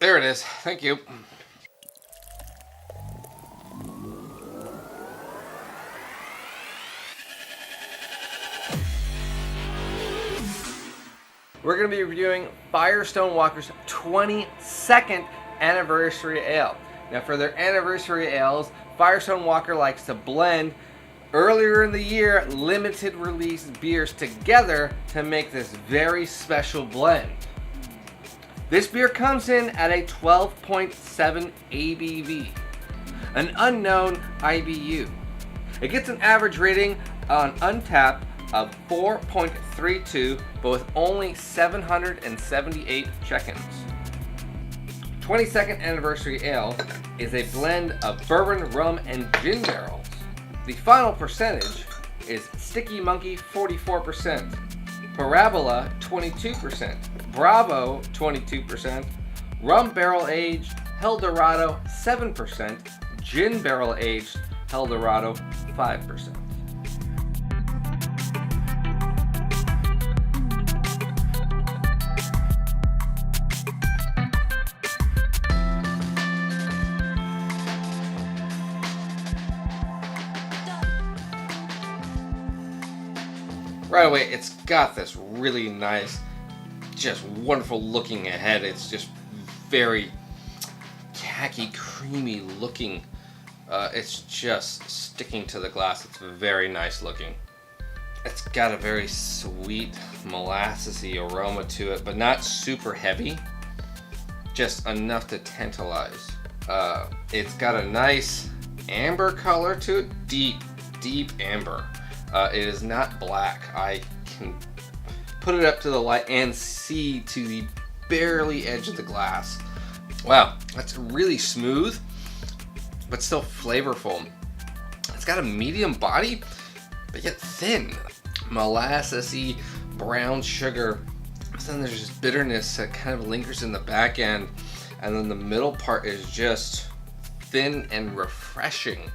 There it is. Thank you. We're going to be reviewing Firestone Walker's 22nd Anniversary Ale. Now for their Anniversary Ales, Firestone Walker likes to blend earlier in the year limited release beers together to make this very special blend. This beer comes in at a 12.7 ABV, an unknown IBU. It gets an average rating on UNTAPPD of 4.32, but with only 778 check-ins. 22nd Anniversary Ale is a blend of bourbon, rum, and gin barrels. The final percentage is Stickee Monkee 44%, Parabola 22%, Bravo 22%, Rum Barrel Aged Helldorado 7%, Gin Barrel Aged Helldorado 5%. Right away, it's got this really nice, just wonderful looking head. It's just very tacky, creamy looking. It's just sticking to the glass. It's very nice looking. It's got a very sweet, molassesy aroma to it, but not super heavy. Just enough to tantalize. It's got a nice amber color to it, deep amber. It is not black. I can put it up to the light and see to the barely edge of the glass. Wow, that's really smooth, but still flavorful. It's got a medium body, but yet thin. Molassesy brown sugar. Then there's just bitterness that kind of lingers in the back end, and then the middle part is just thin and refreshing.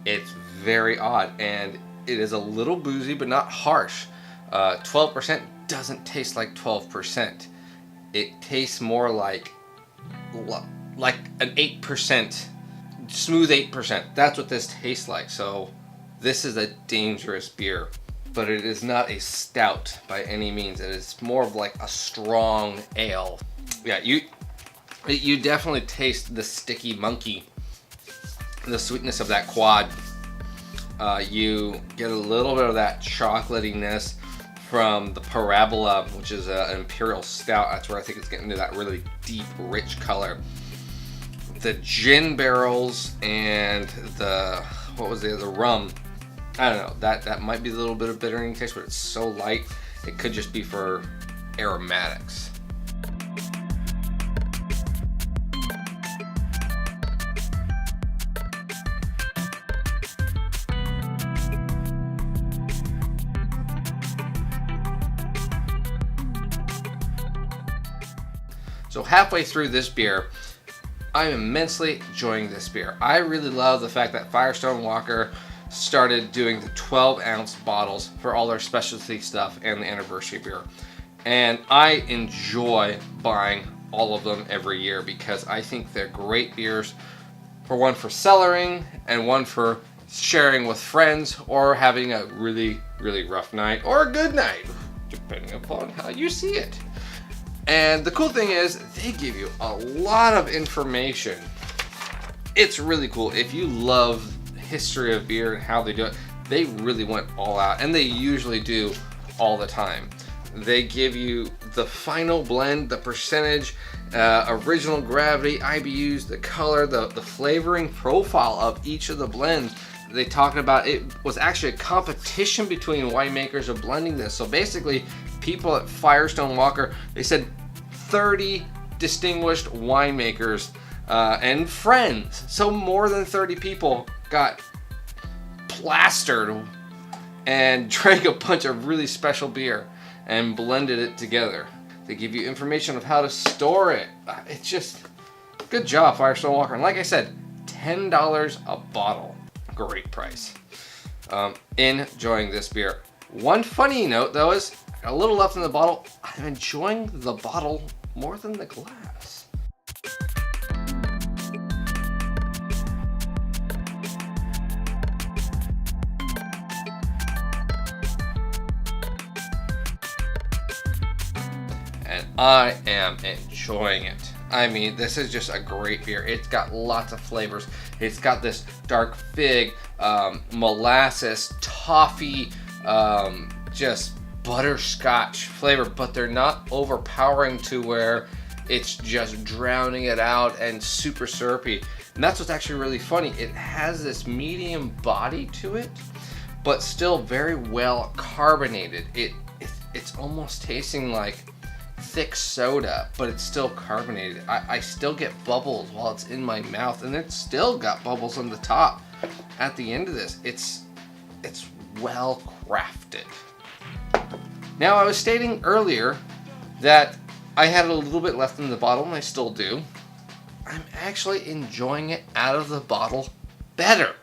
It's very odd, and it is a little boozy, but not harsh. 12% doesn't taste like 12%. It tastes more like an 8%, smooth 8%. That's what this tastes like. So this is a dangerous beer, but it is not a stout by any means. It is more of like a strong ale. Yeah, you definitely taste the Stickee Monkee, the sweetness of that quad. You get a little bit of that chocolatiness from the Parabola, which is an imperial stout. That's where I think it's getting to that really deep, rich color. The gin barrels and the rum. I don't know. That might be a little bit of bittering taste, but it's so light. It could just be for aromatics. So halfway through this beer, I'm immensely enjoying this beer. I really love the fact that Firestone Walker started doing the 12-ounce bottles for all their specialty stuff and the anniversary beer. And I enjoy buying all of them every year because I think they're great beers, for one for cellaring and one for sharing with friends or having a really, really rough night or a good night, depending upon how you see it. And the cool thing is, they give you a lot of information. It's really cool. If you love history of beer and how they do it, they really went all out, and they usually do all the time. They give you the final blend, the percentage, original gravity, IBUs, the color, the flavoring profile of each of the blends. They talked about it was actually a competition between winemakers of blending this. So basically, people at Firestone Walker, they said 30 distinguished winemakers and friends. So more than 30 people got plastered and drank a bunch of really special beer and blended it together. They give you information of how to store it. It's just good job, Firestone Walker. And like I said, $10 a bottle. Great price. Enjoying this beer. One funny note though is a little left in the bottle. I'm enjoying the bottle more than the glass. and I am enjoying it. I mean, this is just a great beer. It's got lots of flavors. It's got this dark fig, molasses, toffee, just butterscotch flavor, but they're not overpowering to where it's just drowning it out and super syrupy. And that's what's actually really funny. It has this medium body to it, but still very well carbonated. It's almost tasting like thick soda, but it's still carbonated. I still get bubbles while it's in my mouth, and it's still got bubbles on the top at the end of this. It's well crafted. Now, I was stating earlier that I had a little bit left in the bottle, and I still do. I'm actually enjoying it out of the bottle better.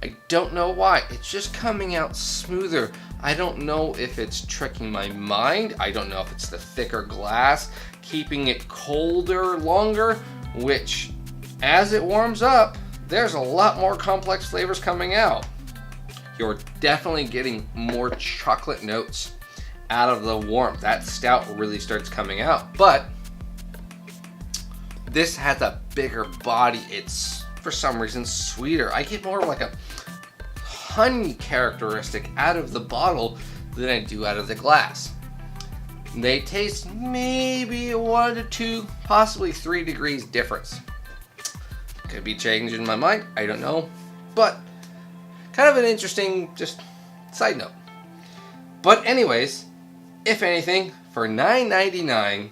I don't know why. It's just coming out smoother. I don't know if it's tricking my mind. I don't know if it's the thicker glass, keeping it colder longer, which, as it warms up, there's a lot more complex flavors coming out. You're definitely getting more chocolate notes out of the warmth. That stout really starts coming out, but this has a bigger body. It's, for some reason, sweeter. I get more like a honey characteristic out of the bottle than I do out of the glass. They taste maybe 1 to 2, possibly 3 degrees difference. Could be changing my mind, I don't know. But kind of an interesting just side note. But anyways, if anything, for $9.99,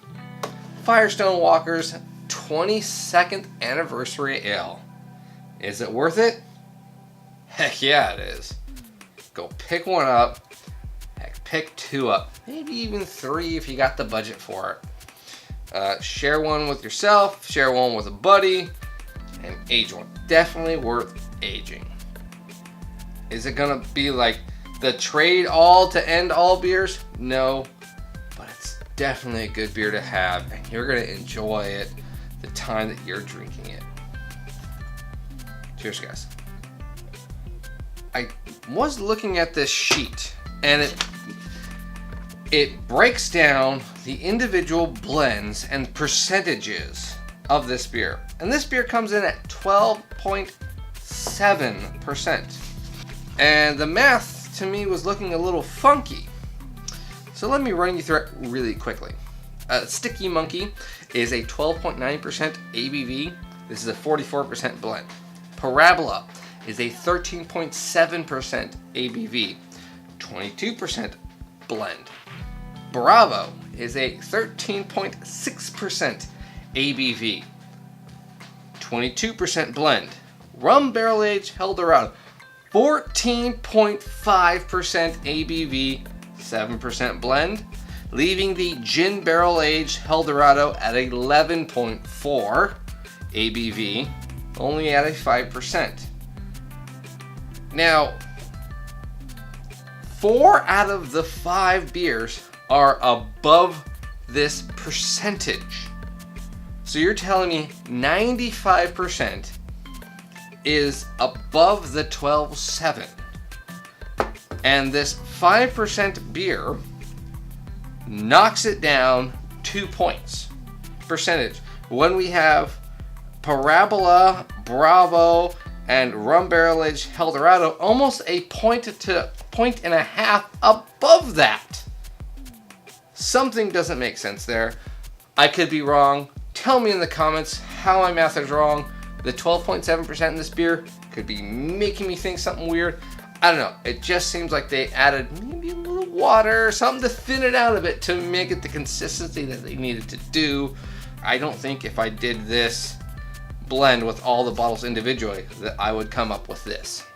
Firestone Walker's 22nd Anniversary Ale. Is it worth it? Heck yeah, it is. Go pick one up. Heck, pick 2 up. Maybe even 3 if you got the budget for it. Share one with yourself. Share one with a buddy. And age one. Definitely worth aging. Is it gonna be like the trade all to end all beers? No. But it's definitely a good beer to have. And you're gonna enjoy it the time that you're drinking it. Cheers, guys. I was looking at this sheet, and it breaks down the individual blends and percentages of this beer. And this beer comes in at 12.7%. And the math to me was looking a little funky. So let me run you through it really quickly. Stickee Monkee is a 12.9% ABV. This is a 44% blend. Parabola is a 13.7% ABV, 22% blend. Bravo is a 13.6% ABV, 22% blend. Rum Barrel Helldorado, 14.5% ABV, 7% blend, leaving the Gin Barrel Aged Helldorado at 11.4 ABV, only at a 5%. Now, 4 out of the 5 beers are above this percentage. So you're telling me 95% is above the 12.7. And this 5% beer knocks it down 2 points percentage. When we have Parabola, Bravo, and Rum Barrel Aged Helldorado almost a point to 1.5 above that. Something doesn't make sense there. I could be wrong. Tell me in the comments how my math is wrong. The 12.7% in this beer could be making me think something weird. I don't know. It just seems like they added maybe a little water or something to thin it out a bit to make it the consistency that they needed to do. I don't think if I did this blend with all the bottles individually that I would come up with this.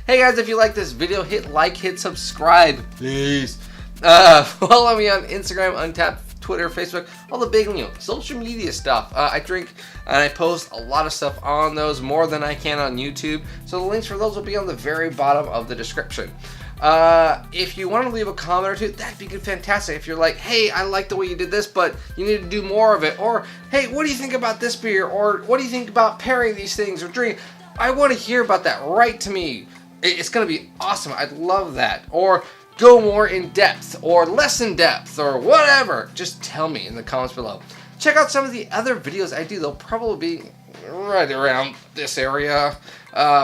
Hey guys, if you like this video, hit like, hit subscribe, please. Follow me on Instagram, UNTAPPD, Twitter, Facebook, all the big social media stuff. I drink and I post a lot of stuff on those, more than I can on YouTube. So the links for those will be on the very bottom of the description. If you want to leave a comment or two, that'd be good, fantastic. If you're like, hey, I like the way you did this, but you need to do more of it. Or, hey, what do you think about this beer? Or what do you think about pairing these things or drinking? I want to hear about that. Write to me. It's going to be awesome. I'd love that. Or go more in depth or less in depth or whatever, just tell me in the comments below. Check out some of the other videos I do. They'll probably be right around this area.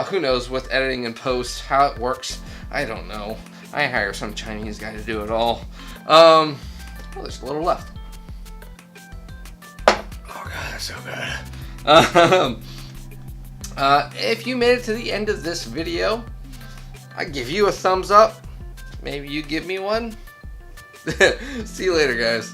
Who knows with editing and post, how it works. I don't know. I hire some Chinese guy to do it all. Oh, there's a little left. Oh god, that's so good. If you made it to the end of this video, I give you a thumbs up. Maybe you give me one. See you later, guys.